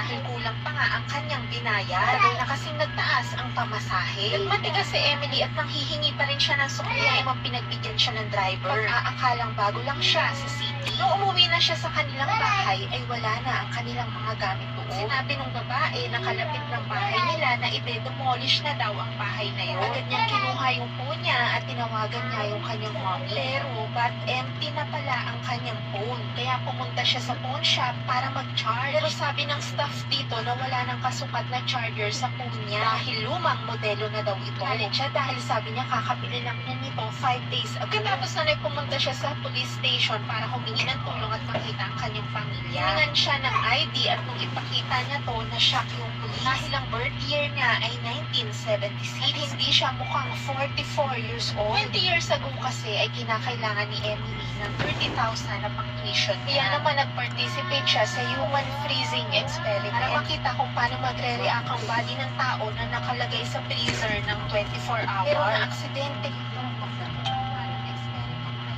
dahil kulang pa nga ang kanyang binayad. Tagal na kasing nagtaas ang pamasahe. Nagmatigas si Emily at nanghihingi pa rin siya ng sukli ay pinagbigyan siya ng driver. Pag-aakalang bago lang siya sa city. Nung umuwi na siya sa kanilang bahay ay wala na ang kanilang mga gamit doon. Sinabi ng babae na kalapit ng bahay nila na i-demolish na daw ang bahay na yun. Agad niyang kinuha yung phone niya at tinawagan niya yung kanyang mommy. Pero but empty na pala ang kanyang phone. Kaya pumunta siya sa phone shop para mag-charge. Pero sabi ng staff dito na wala nang kasukat na charger sa phone niya. Dahil lumang modelo na daw ito. Galit siya dahil sabi niya kakabili lang niya nito 5 days ago. Katapos na pumunta siya sa police station para humingi ng tulong at makita ang kanyang pamilya. Hiningan siya ng ID at nung ipakita niya to, na-shock yung police. Dahil ang birth year niya ay 1976 at hindi siya mukhang 44 years old. 20 years ago kasi ay kinakailangan ni Emily ng 30,000 na pang tuition. Kaya naman nag-participate siya sa human freezing experiment para makita kung paano magre-react ang body ng tao na nakalagay sa freezer ng 24 hours. Pero na-aksidente yung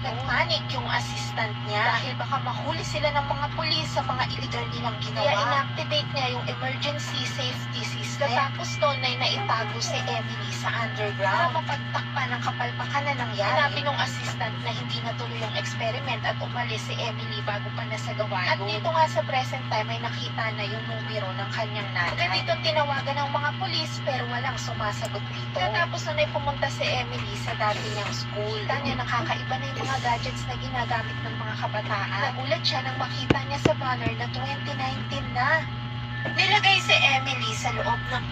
nagpanik yung assistant niya dahil baka mahuli sila ng mga pulis sa mga illegal nilang ginawa. Kaya inactivate niya yung emergency safety system. Tapos doon ay naitago si Emily sa underground para mapagtakpan ng kapalpakan na nangyari. Sinabi nung assistant na hindi natuloy yung experiment at umalis si Emily bago pa nasagawa. At dito nga sa present time ay nakita na yung numero ng kanyang nanay. Agad dito tinawagan ng mga pulis pero walang sumasagot dito. Tapos na pumunta si Emily sa dati niyang school. Kita niya nakakaiba na yung mga gadgets na ginagamit ng mga kabataan. Nagulat siya nang makita niya sa banner na 2019 na. Nilagay si Emily sa loob ng